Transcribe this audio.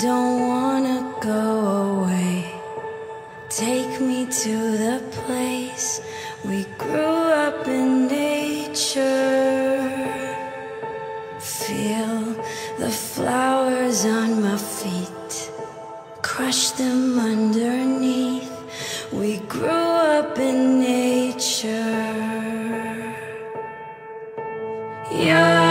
don't wanna go away. Take me to the place we grew up in nature. Feel the flowers on my feet, crush them underneath. We grew up in nature. Yeah.